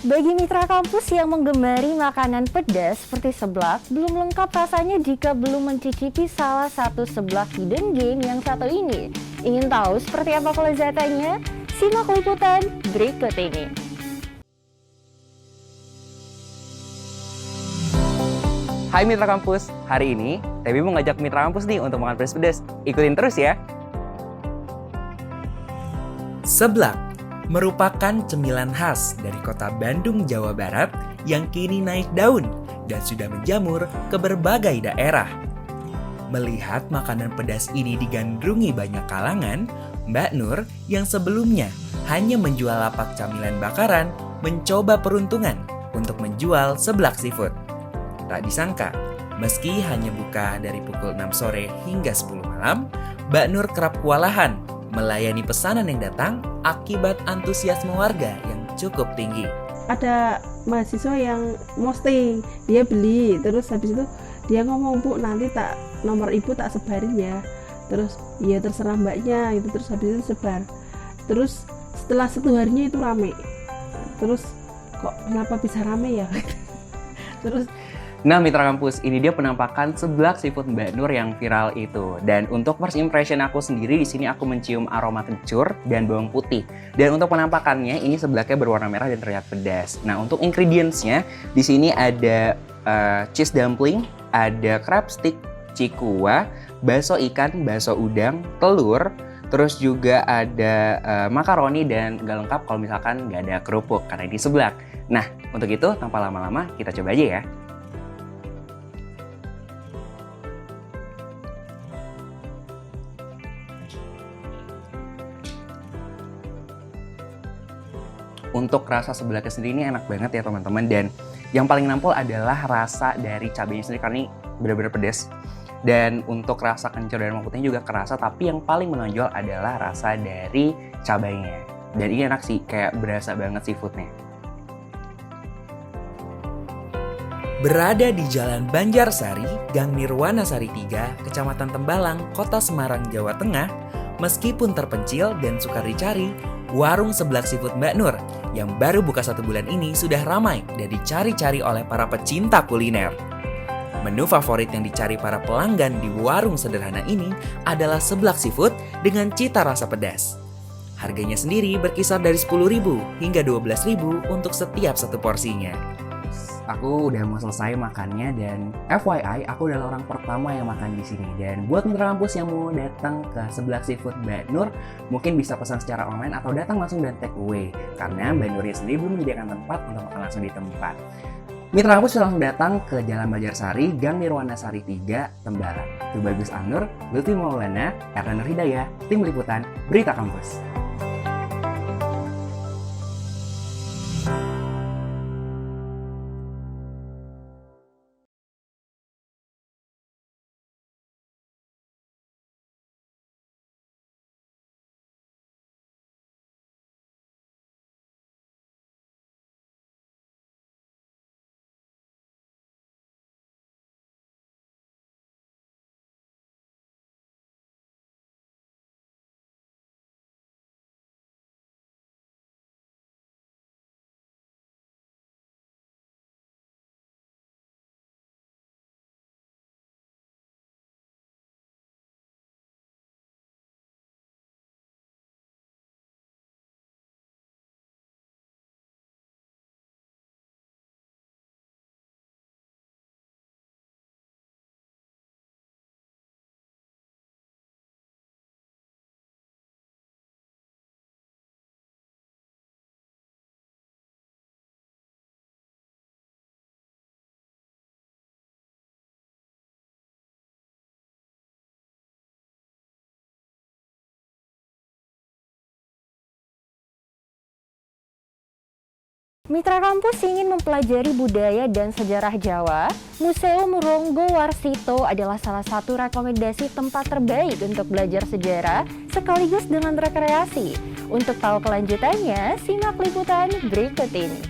Bagi mitra kampus yang menggemari makanan pedas seperti seblak, belum lengkap rasanya jika belum mencicipi salah satu seblak hidden game yang satu ini. Ingin tahu seperti apa kelezatannya? Simak liputan berikut ini. Hai mitra kampus, hari ini Tebi mau ngajak mitra kampus nih untuk makan pedas-pedas. Ikutin terus ya. Seblak merupakan cemilan khas dari kota Bandung, Jawa Barat yang kini naik daun dan sudah menjamur ke berbagai daerah. Melihat makanan pedas ini digandrungi banyak kalangan, Mbak Nur yang sebelumnya hanya menjual lapak camilan bakaran mencoba peruntungan untuk menjual seblak seafood. Tak disangka, meski hanya buka dari pukul 6 sore hingga 10 malam, Mbak Nur kerap kewalahan melayani pesanan yang datang akibat antusiasme warga yang cukup tinggi. Ada mahasiswa yang posting, dia beli, terus habis itu dia ngomong, "Bu, nanti tak nomor ibu tak sebarin ya." Terus ya terserah mbaknya itu, terus habis itu sebar. Terus setelah 1 harinya itu rame. Terus kok kenapa bisa rame ya? Terus Nah mitra kampus, ini dia penampakan seblak seafood Mbak Nur yang viral itu. Dan untuk first impression aku sendiri, di sini aku mencium aroma kencur dan bawang putih. Dan untuk penampakannya, ini seblaknya berwarna merah dan terlihat pedas. Nah untuk ingredients-nya, di sini ada cheese dumpling, ada crab stick, cikua, bakso ikan, bakso udang, telur, terus juga ada makaroni dan nggak lengkap kalau misalkan nggak ada kerupuk karena ini seblak. Nah untuk itu tanpa lama-lama kita coba aja ya. Untuk rasa seblaknya sendiri ini enak banget ya teman-teman, dan yang paling nampol adalah rasa dari cabenya sendiri karena ini benar-benar pedas. Dan untuk rasa kencur dan bawang putihnya juga kerasa, tapi yang paling menonjol adalah rasa dari cabainya. Dan ini enak sih, kayak berasa banget seafoodnya. Berada di Jalan Banjarsari, Gang Nirwana Sari 3, Kecamatan Tembalang, Kota Semarang, Jawa Tengah, meskipun terpencil dan sukar dicari, warung seblak seafood Mbak Nur yang baru buka 1 bulan ini sudah ramai dan dicari-cari oleh para pecinta kuliner. Menu favorit yang dicari para pelanggan di warung sederhana ini adalah seblak seafood dengan cita rasa pedas. Harganya sendiri berkisar dari 10.000 hingga 12.000 untuk setiap satu porsinya. Aku udah mau selesai makannya, dan FYI aku adalah orang pertama yang makan di sini. Dan buat mitra kampus yang mau datang ke seblak seafood Mbak Nur, mungkin bisa pesan secara online atau datang langsung dan take away, karena Mbak Nurnya sendiri belum menyediakan tempat untuk makan langsung di tempat. Mitra kampus bisa langsung datang ke Jalan Banjarsari, Gang Nirwana Sari 3, Tembalang. Tubagus Anur, Lutfi Maulana, Erna Nur Hidayah, Tim Liputan, Berita Kampus. Mitra kampus ingin mempelajari budaya dan sejarah Jawa? Museum Ronggo Warsito adalah salah satu rekomendasi tempat terbaik untuk belajar sejarah sekaligus dengan rekreasi. Untuk tahu kelanjutannya, simak liputan berikut ini.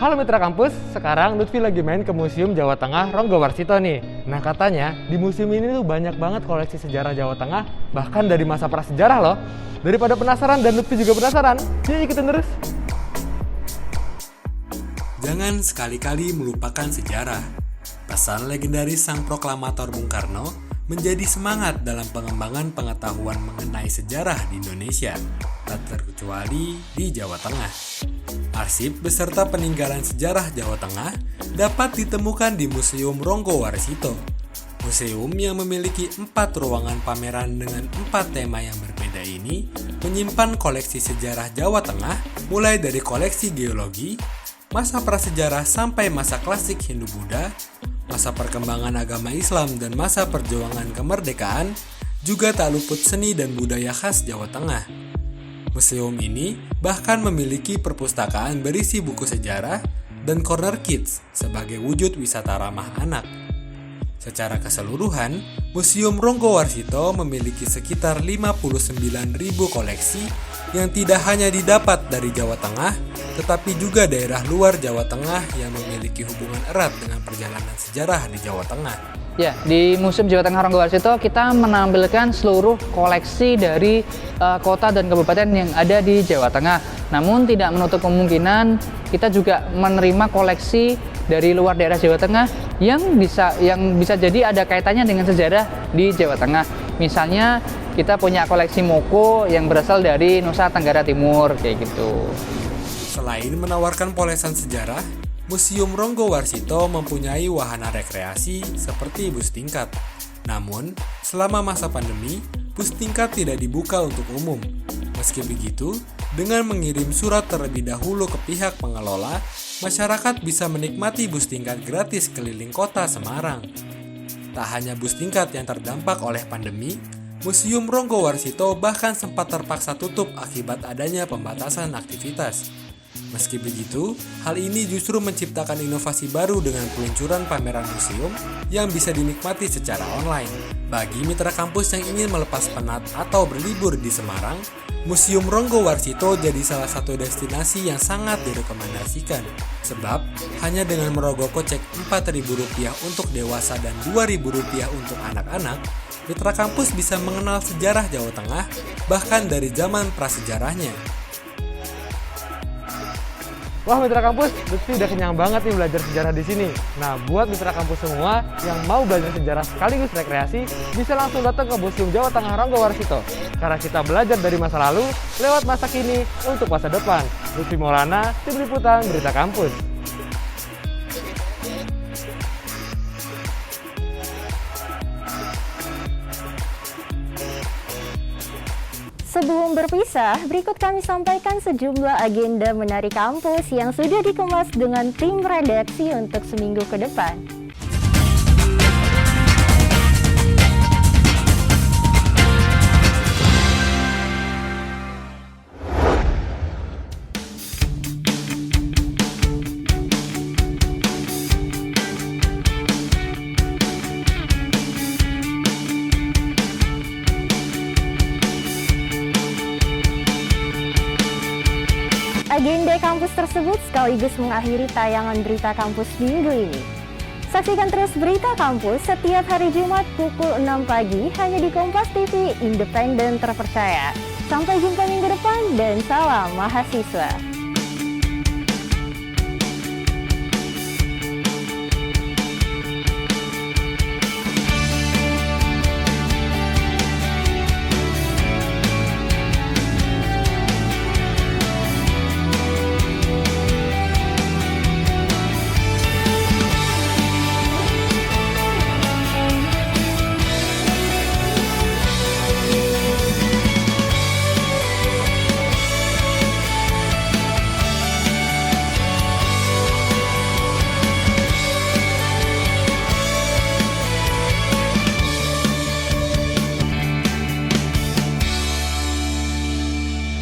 Halo Mitra Kampus, sekarang Lutfi lagi main ke Museum Jawa Tengah Ronggo Warsito nih. Nah katanya di museum ini tuh banyak banget koleksi sejarah Jawa Tengah, bahkan dari masa prasejarah loh. Daripada penasaran dan Lutfi juga penasaran, yuk ikutin terus. Jangan sekali-kali melupakan sejarah. Pesan legendaris sang proklamator Bung Karno menjadi semangat dalam pengembangan pengetahuan mengenai sejarah di Indonesia, tak terkecuali di Jawa Tengah. Arsip beserta peninggalan sejarah Jawa Tengah dapat ditemukan di Museum Ronggo Warsito. Museum yang memiliki 4 ruangan pameran dengan 4 tema yang berbeda ini menyimpan koleksi sejarah Jawa Tengah mulai dari koleksi geologi, masa prasejarah sampai masa klasik Hindu-Buddha, masa perkembangan agama Islam dan masa perjuangan kemerdekaan, juga tak luput seni dan budaya khas Jawa Tengah. Museum ini bahkan memiliki perpustakaan berisi buku sejarah dan corner kids sebagai wujud wisata ramah anak. Secara keseluruhan, Museum Ronggo Warsito memiliki sekitar 59.000 koleksi yang tidak hanya didapat dari Jawa Tengah, tetapi juga daerah luar Jawa Tengah yang memiliki hubungan erat dengan perjalanan sejarah di Jawa Tengah. Ya, di Museum Jawa Tengah Ronggo Warsito kita menampilkan seluruh koleksi dari kota dan kabupaten yang ada di Jawa Tengah. Namun tidak menutup kemungkinan kita juga menerima koleksi dari luar daerah Jawa Tengah yang bisa jadi ada kaitannya dengan sejarah di Jawa Tengah. Misalnya kita punya koleksi moko yang berasal dari Nusa Tenggara Timur kayak gitu. Selain menawarkan polesan sejarah, Museum Ronggo Warsito mempunyai wahana rekreasi seperti bus tingkat. Namun, selama masa pandemi, bus tingkat tidak dibuka untuk umum. Meski begitu, dengan mengirim surat terlebih dahulu ke pihak pengelola, masyarakat bisa menikmati bus tingkat gratis keliling kota Semarang. Tak hanya bus tingkat yang terdampak oleh pandemi, Museum Ronggo Warsito bahkan sempat terpaksa tutup akibat adanya pembatasan aktivitas. Meski begitu, hal ini justru menciptakan inovasi baru dengan peluncuran pameran museum yang bisa dinikmati secara online. Bagi mitra kampus yang ingin melepas penat atau berlibur di Semarang, Museum Ronggo Warsito jadi salah satu destinasi yang sangat direkomendasikan. Sebab, hanya dengan merogoh kocek Rp4.000 untuk dewasa dan Rp2.000 untuk anak-anak, mitra kampus bisa mengenal sejarah Jawa Tengah bahkan dari zaman prasejarahnya. Wah mitra kampus, Lutfi udah kenyang banget nih belajar sejarah di sini. Nah, buat mitra kampus semua yang mau belajar sejarah sekaligus rekreasi, bisa langsung datang ke Museum Jawa Tengah Ronggo Warsito. Karena kita belajar dari masa lalu lewat masa kini untuk masa depan. Lutfi Maulana, Tim Liputan Berita Kampus. Sebelum berpisah, berikut kami sampaikan sejumlah agenda menarik kampus yang sudah dikemas dengan tim redaksi untuk seminggu ke depan. Agenda kampus tersebut sekaligus mengakhiri tayangan Berita Kampus minggu ini. Saksikan terus Berita Kampus setiap hari Jumat pukul 6 pagi hanya di Kompas TV, independen terpercaya. Sampai jumpa minggu depan dan salam mahasiswa.